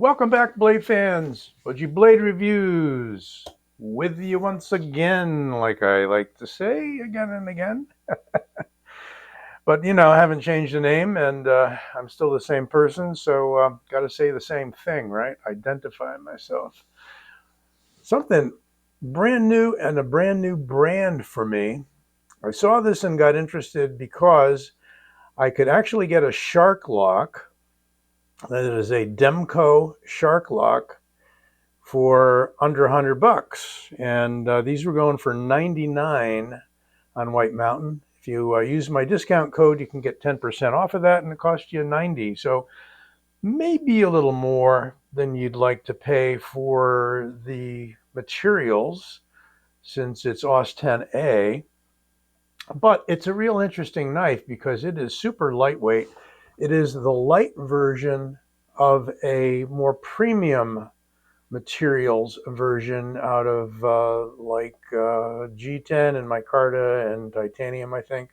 Welcome back, Blade fans. Budgie Blade Reviews with you once again, like I like to say again and again. But I haven't changed the name, and I'm still the same person, so got to say the same thing, right? Identify myself. Something brand new and a brand new brand for me. I saw this and got interested because I could actually get a Sharklock. That is a Demco Sharklock for under $100, and these were going for 99 on White Mountain. If you use my discount code, you can get 10% off of that, and it costs you 90. So maybe a little more than you'd like to pay for the materials, since it's OS 10A. But it's a real interesting knife because it is super lightweight. It is the light version of a more premium materials version out of G10 and micarta and titanium, I think,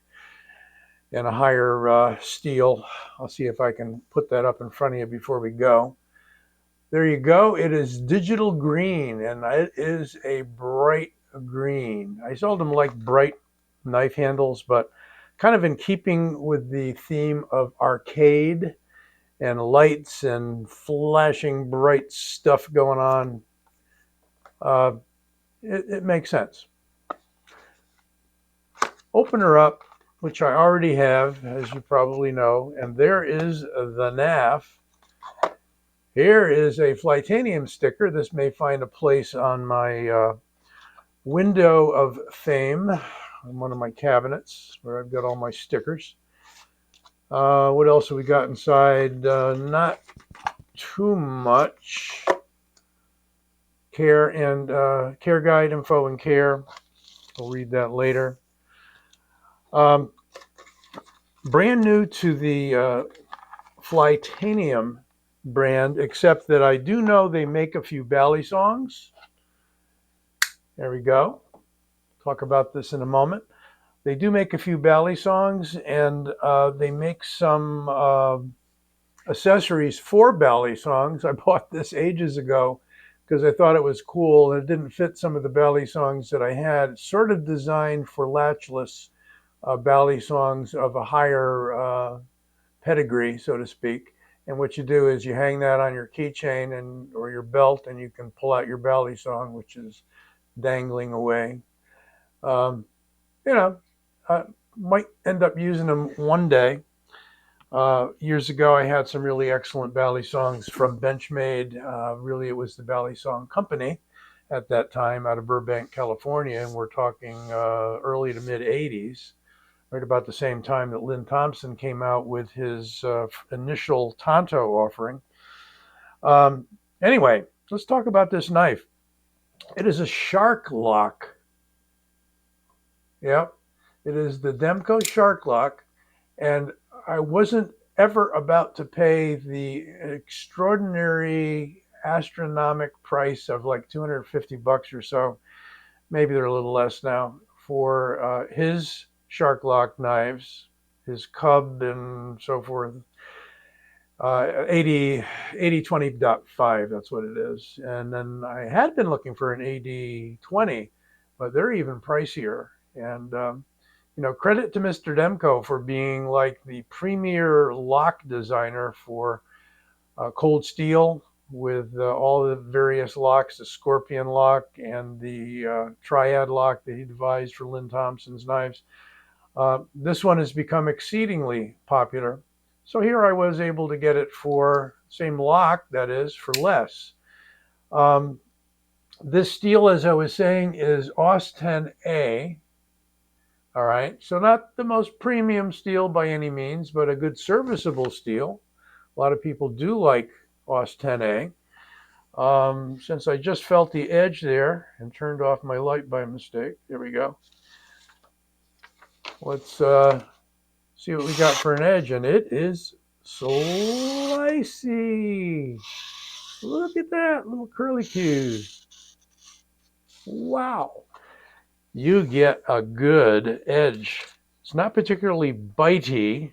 and a higher steel. I'll see if I can put that up in front of you before we go. There you go. It is digital green, and it is a bright green. I seldom like bright knife handles, but kind of in keeping with the theme of arcade and lights and flashing bright stuff going on, it makes sense. Open her up, which I already have, as you probably know, and there is the NAF. Here is a Flytanium sticker. This may find a place on my window of fame on one of my cabinets where I've got all my stickers. What else have we got inside? Not too much. Care and care guide, info and care. I'll read that later. Brand new to the Flytanium brand, except that I do know they make a few balisongs. There we go. Talk about this in a moment. They do make a few balisongs, and they make some accessories for balisongs. I bought this ages ago because I thought it was cool, and it didn't fit some of the balisongs that I had. It's sort of designed for latchless balisongs of a higher pedigree, so to speak. And what you do is you hang that on your keychain or your belt, and you can pull out your balisong, which is dangling away. I might end up using them one day. Years ago, I had some really excellent balisongs from Benchmade. Really, it was the Balisong Company at that time out of Burbank, California, and we're talking early to mid 80s, right about the same time that Lynn Thompson came out with his initial Tonto offering. Anyway, let's talk about this knife. It is a Sharklock. Yep, it is the Demco Sharklock, and I wasn't ever about to pay the extraordinary astronomic price of like $250 or so. Maybe they're a little less now for his Sharklock knives, his Cub and so forth. 80-20.5, that's what it is. And then I had been looking for an 80-20, but they're even pricier. And credit to Mr. Demco for being like the premier lock designer for cold steel, with all the various locks, the Scorpion lock and the Triad lock that he devised for Lynn Thompson's knives. This one has become exceedingly popular. So here I was able to get it for same lock, that is, for less. This steel, as I was saying, is OS 10A. All right, so not the most premium steel by any means, but a good serviceable steel. A lot of people do like OS 10A. Since I just felt the edge there and turned off my light by mistake, there we go. Let's see what we got for an edge, and it is slicey. Look at that, little curly cues. Wow. You get a good edge. It's not particularly bitey,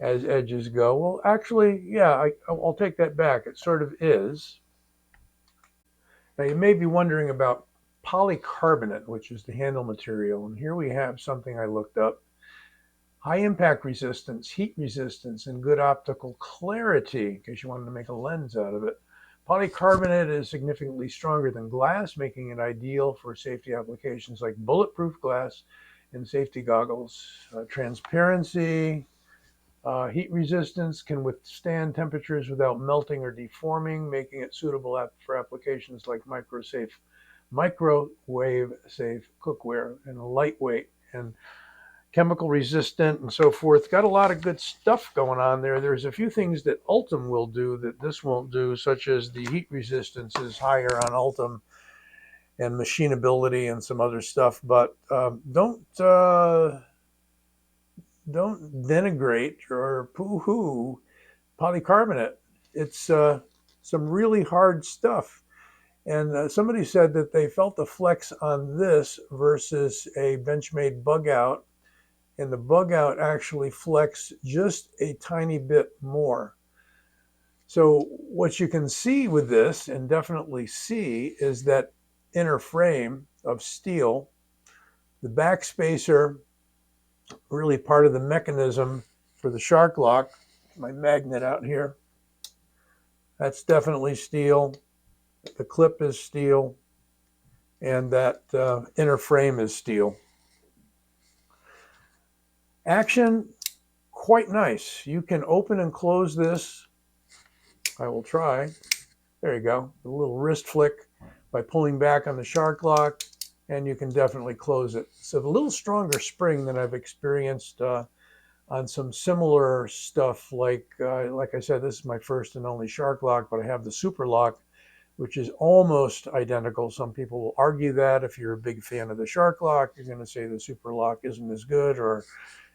as edges go. Well, actually, yeah, I'll take that back. It sort of is. Now, you may be wondering about polycarbonate, which is the handle material. And here we have something I looked up. High impact resistance, heat resistance, and good optical clarity, in case you wanted to make a lens out of it. Polycarbonate is significantly stronger than glass, making it ideal for safety applications like bulletproof glass and safety goggles. Transparency, heat resistance, can withstand temperatures without melting or deforming, making it suitable for applications like microwave safe cookware, and lightweight and chemical resistant and so forth. Got a lot of good stuff going on there. There's a few things that Ultim will do that this won't do, such as the heat resistance is higher on Ultim and machinability and some other stuff. But don't denigrate or poo-hoo polycarbonate. It's some really hard stuff. And somebody said that they felt the flex on this versus a Benchmade bug out, and the bug out actually flex just a tiny bit more. So what you can see with this, and definitely see, is that inner frame of steel, the back spacer, really part of the mechanism for the Sharklock. My magnet out here, that's definitely steel. The clip is steel, and that inner frame is steel. Action, quite nice. You can open and close this. I will try. There you go. A little wrist flick by pulling back on the Sharklock, and you can definitely close it. So a little stronger spring than I've experienced on some similar stuff. Like I said, this is my first and only Sharklock, but I have the Super Lock, which is almost identical. Some people will argue that if you're a big fan of the Sharklock, you're going to say the Super Lock isn't as good or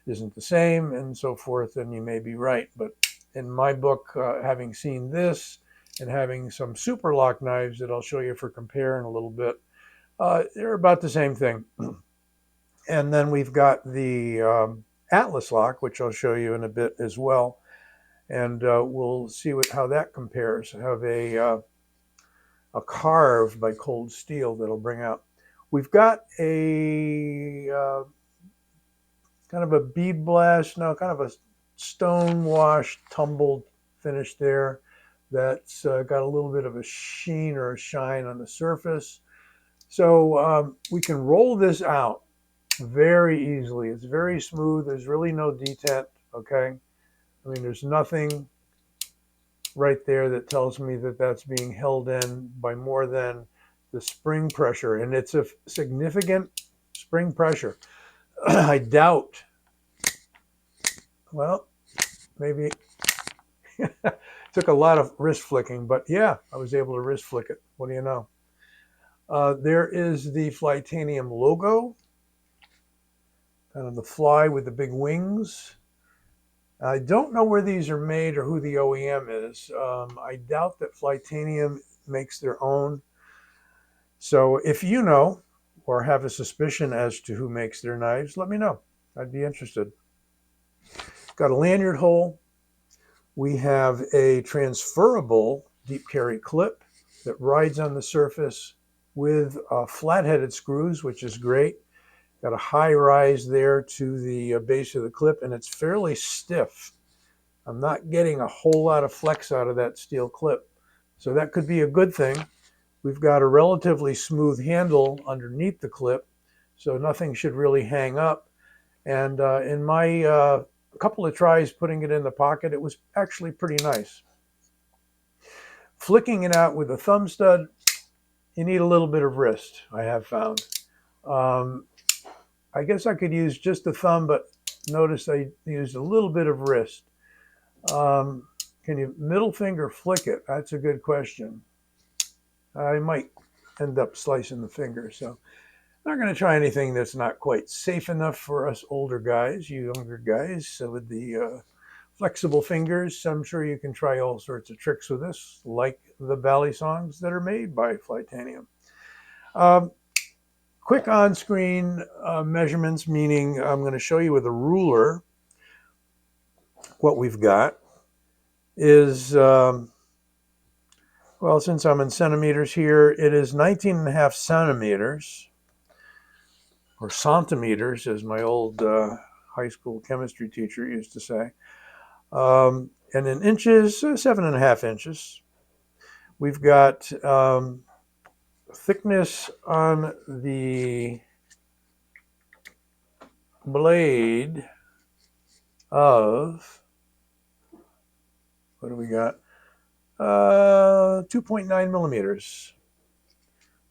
isn't the same and so forth, and you may be right. But in my book, having seen this and having some Super Lock knives that I'll show you for compare in a little bit, they're about the same thing. And then we've got the Atlas Lock, which I'll show you in a bit as well, and we'll see how that compares. I have a carve by Cold Steel that'll bring out. We've got a kind of a bead blast, no, kind of a stone wash, tumbled finish there. That's got a little bit of a sheen or a shine on the surface. So we can roll this out very easily. It's very smooth. There's really no detent, okay? I mean, there's nothing right there that tells me that that's being held in by more than the spring pressure. And it's a significant spring pressure. I doubt, well, maybe took a lot of wrist flicking, but yeah, I was able to wrist flick it. What do you know? There is the Flytanium logo, kind of the fly with the big wings. I don't know where these are made or who the OEM is. I doubt that Flytanium makes their own. So if you know or have a suspicion as to who makes their knives, let me know. I'd be interested. Got a lanyard hole. We have a transferable deep carry clip that rides on the surface with flat-headed screws, which is great. Got a high rise there to the base of the clip, and it's fairly stiff. I'm not getting a whole lot of flex out of that steel clip, so that could be a good thing. We've got a relatively smooth handle underneath the clip, so nothing should really hang up. And in my couple of tries putting it in the pocket, it was actually pretty nice. Flicking it out with a thumb stud, you need a little bit of wrist, I have found. I guess I could use just the thumb, but notice I used a little bit of wrist. Can you middle finger flick it? That's a good question. I might end up slicing the finger, so I'm not going to try anything that's not quite safe enough for us older guys, you younger guys. So with the flexible fingers, I'm sure you can try all sorts of tricks with this, like the balisongs that are made by Flytanium. Quick on-screen measurements, meaning I'm going to show you with a ruler what we've got is, well, since I'm in centimeters here, it is 19.5 centimeters, or centimeters, as my old high school chemistry teacher used to say. And in inches, 7.5 inches. We've got thickness on the blade of, what do we got? 2.9 millimeters.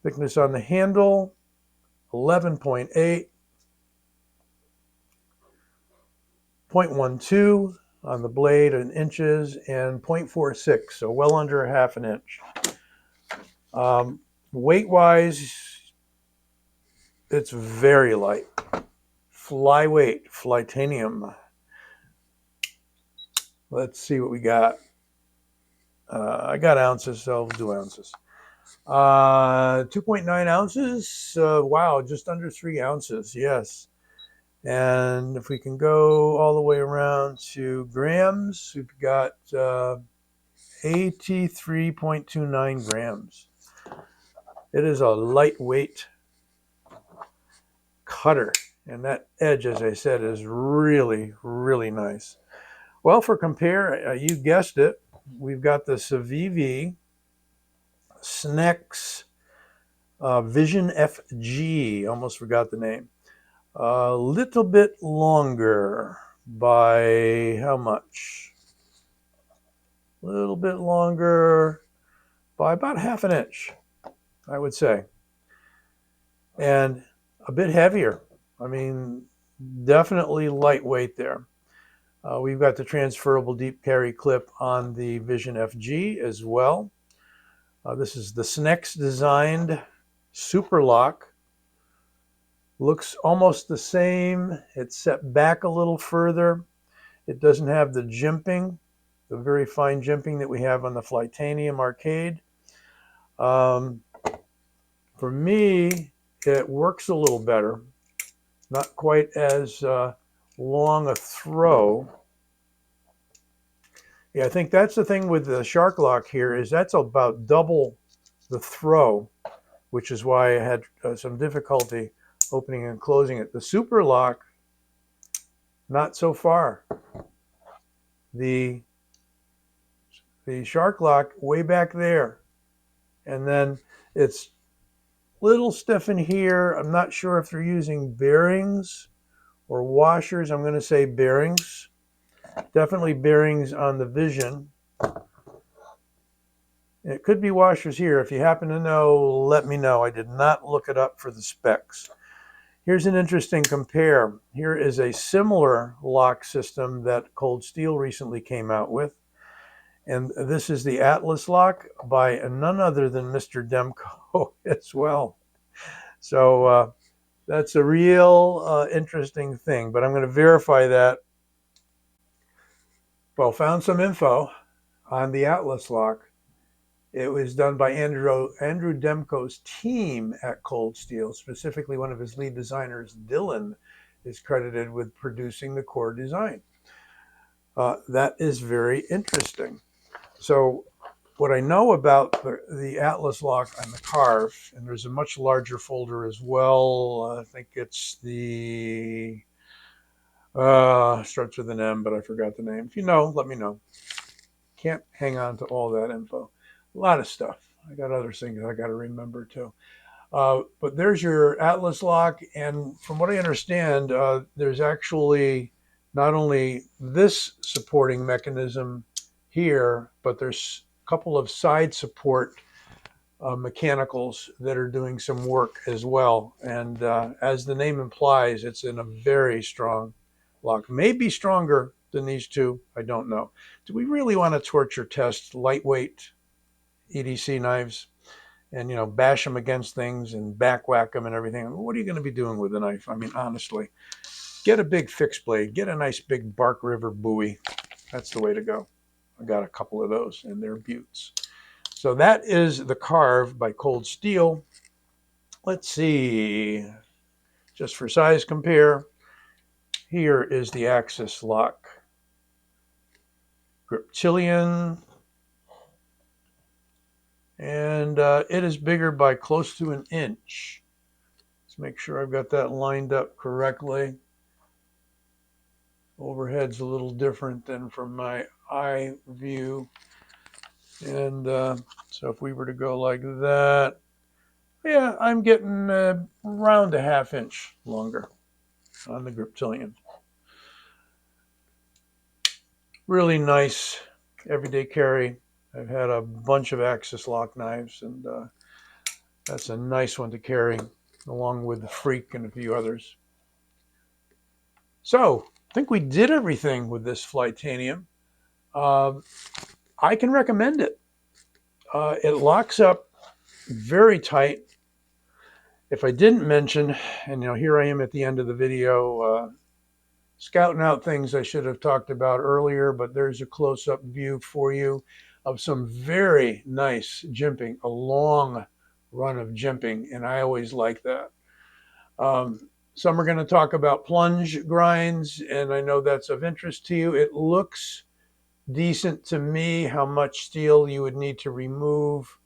Thickness on the handle, 11.8. 0.12 on the blade in inches, and 0.46, so well under a half an inch. Weight-wise, it's very light. Flyweight, Flytanium. Let's see what we got. I got ounces, so I'll do ounces. 2.9 ounces. Wow, just under 3 ounces. Yes. And if we can go all the way around to grams, we've got 83.29 grams. It is a lightweight cutter. And that edge, as I said, is really, really nice. Well, for compare, you guessed it, we've got the Civivi Snex Vision FG. Almost forgot the name. A little bit longer by how much? A little bit longer by about half an inch, I would say. And a bit heavier. I mean, definitely lightweight there. We've got the transferable deep carry clip on the Vision FG as well. This is the Snex designed Super Lock. Looks almost the same. It's set back a little further. It doesn't have the jimping, the very fine jimping that we have on the Flytanium arcade. For me, it works a little better. Not quite as long a throw. Yeah, I think that's the thing with the Sharklock here, is that's about double the throw, which is why I had some difficulty opening and closing it. The Super Lock, not so far. The Sharklock way back there, and then it's little stiff in here. I'm not sure if they're using bearings or washers. I'm going to say bearings. Definitely bearings on the Vision. It could be washers here. If you happen to know, let me know. I did not look it up for the specs. Here's an interesting compare. Here is a similar lock system that Cold Steel recently came out with. And this is the Atlas lock by none other than Mr. Demko as well. So that's a real interesting thing. But I'm going to verify that. Well, found some info on the Atlas lock. It was done by Andrew Demko's team at Cold Steel. Specifically, one of his lead designers, Dylan, is credited with producing the core design. That is very interesting. So what I know about the Atlas lock on the Carve, and there's a much larger folder as well. I think it's the, starts with an M, but I forgot the name. If you know, let me know. Can't hang on to all that info. A lot of stuff. I got other things I got to remember too. But there's your Atlas lock. And from what I understand, there's actually not only this supporting mechanism here, but there's a couple of side support mechanicals that are doing some work as well. And as the name implies, it's in a very strong lock. Maybe stronger than these two. I don't know. Do we really want to torture test lightweight EDC knives and, you know, bash them against things and back whack them and everything? What are you going to be doing with a knife? I mean, honestly, get a big fixed blade, get a nice big Bark River buoy. That's the way to go. I got a couple of those and they're beauts. So that is the Carve by Cold Steel. Let's see, just for size compare, here is the Axis lock. Griptilian, and it is bigger by close to an inch. Let's make sure I've got that lined up correctly. Overhead's a little different than from my eye view. And so if we were to go like that, yeah, I'm getting around a ½ inch longer on the Griptilian. Really nice everyday carry. I've had a bunch of Axis lock knives, and that's a nice one to carry, along with the Freak and a few others. So I think we did everything with this Flytanium. I can recommend it. It locks up very tight. If I didn't mention, and here I am at the end of the video, scouting out things I should have talked about earlier, but there's a close-up view for you of some very nice jimping, a long run of jimping, and I always like that. Some are going to talk about plunge grinds, and I know that's of interest to you. It looks decent to me. How much steel you would need to remove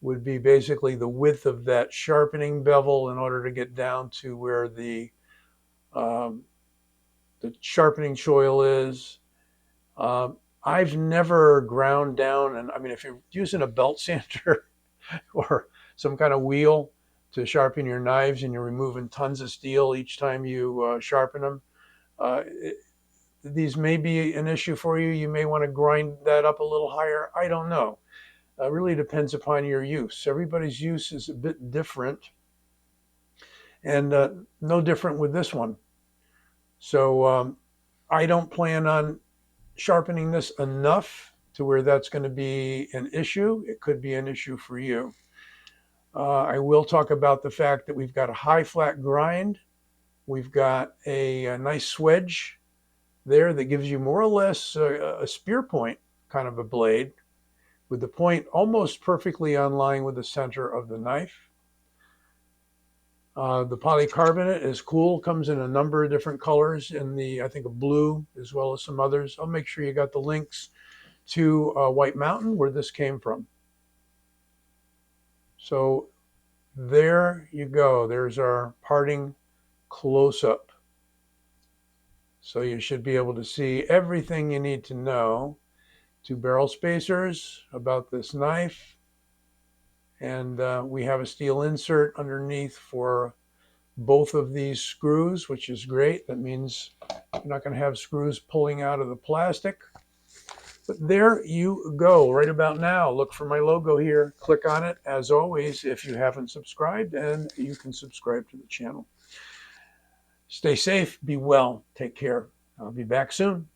would be basically the width of that sharpening bevel in order to get down to where the sharpening choil is. I've never ground down, and I mean, if you're using a belt sander or some kind of wheel to sharpen your knives and you're removing tons of steel each time you sharpen them, these may be an issue for you. You may want to grind that up a little higher. I don't know. It really depends upon your use. Everybody's use is a bit different, and no different with this one. So I don't plan on sharpening this enough to where that's going to be an issue. It could be an issue for you. I will talk about the fact that we've got a high flat grind. We've got a nice swedge there that gives you more or less a spear point kind of a blade, with the point almost perfectly on line with the center of the knife. The polycarbonate is cool, comes in a number of different colors, in the, I think, a blue as well as some others. I'll make sure you got the links to White Mountain, where this came from. So there you go. There's our parting close-up. So you should be able to see everything you need to know. 2 barrel spacers about this knife. And we have a steel insert underneath for both of these screws, which is great. That means you're not going to have screws pulling out of the plastic. But there you go. Right about now, look for my logo here. Click on it, as always, if you haven't subscribed, and you can subscribe to the channel. Stay safe, be well, take care. I'll be back soon.